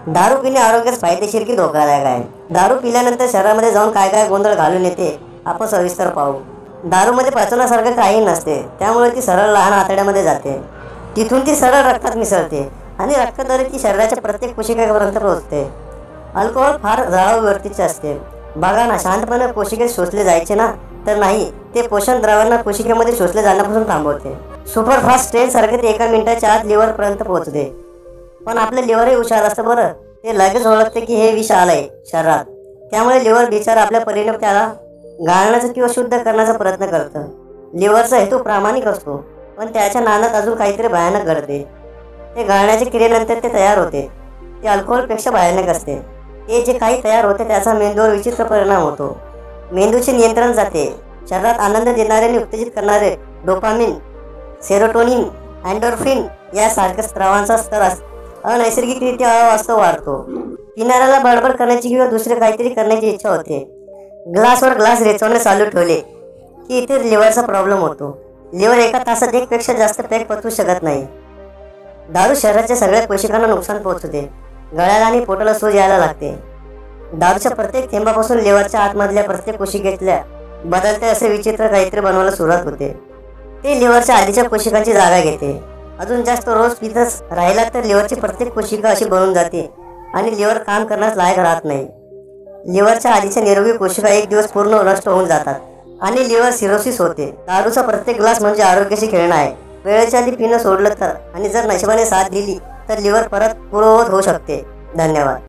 दारू पिणे आरोग्यास फायदेशीर की धोकादायक आहे? दारू पिल्यानंतर शरीरामध्ये जाऊन काय काय गोंधळ घालून येते आपण सविस्तर पाहू। दारूमध्ये पचवण्यासारखं काही नसते, त्यामुळे ती सरळ लहान आतड्यामध्ये जाते, तिथून ती सरळ रक्तात मिसळते आणि रक्ताद्वारे ती शरीराच्या प्रत्येक कोशिकेपर्यंत पोहोचते। अल्कोहोल फार जळाऊवरतीचे असते। बघा ना, शांतपणे कोशिकेत शोषले जायचे ना, तर नाही, ते पोषण द्रव्यांना कोशिकेमध्ये शोषले जाण्यापासून थांबवते। सुपरफास्ट ट्रेन सारखे ते 1 मिनिटाच्या आत लिव्हरपर्यंत पोहोचते। पण आपलं लिव्हरही हुशार असतं बरं, ते लगेच ओळखते की हे विष आलंय शरीरात, त्यामुळे लिव्हर बिचारा आपल्या परीने त्याला गाळण्याचा किंवा शुद्ध करण्याचा प्रयत्न करतं। लिव्हरचा हेतू प्रामाणिक असतो, पण त्याच्या नादात अजून काहीतरी भयानक घडते। ते गाळण्याच्या क्रियेनंतर ते तयार होते, ते अल्कोहोलपेक्षा भयानक असते। ते जे काही तयार होते त्याचा मेंदूवर विचित्र परिणाम होतो। मेंदूचे नियंत्रण जाते। शरीरात आनंद देणारे आणि उत्तेजित करणारे डोपामिन, सेरोटोनिन, एंडोर्फिन यासारख्या स्त्रावांचा स्तर अनैसर्गिकरित्या अवास्तव वाढतो। पिणाऱ्याला बडबड करण्याची किंवा दुसरे काहीतरी करण्याची इच्छा होते। ग्लासवर ग्लास रेचवणे चालू ठेवले की इथे लिव्हरचा प्रॉब्लेम होतो। लिव्हर एका तासात 1 पेक्षा जास्त पॅक पचवू शकत नाही। दारू शरीराच्या सगळ्या कोशिकांना नुकसान पोहोचवते, गळ्याला आणि पोटाला सूज यायला लागते। दारूच्या प्रत्येक थेंबापासून लिव्हरच्या आतमधल्या प्रत्येक कोशिकेतल्या बदलते असे विचित्र काहीतरी बनवायला सुरुवात होते। ते लिव्हरच्या आधीच्या कोशिकांची जागा घेते। अजून जास्त रोज पितच राहिला तर लिव्हरची प्रत्येक कोशिका अशी बनून जाते आणि लिव्हर काम करण्यास लायक राहत नाही। लिव्हरच्या आधीच्या निरोगी कोशिका एक दिवस पूर्ण नष्ट होऊन जातात आणि लिव्हर सिरोसिस होते। दारूचा प्रत्येक ग्लास म्हणजे आरोग्याशी खेळणं आहे। वेळेच्या आधी पिणं सोडलं तर आणि जर नशिबाने साथ दिली तर लिव्हर परत पूर्ववत होऊ शकते। धन्यवाद।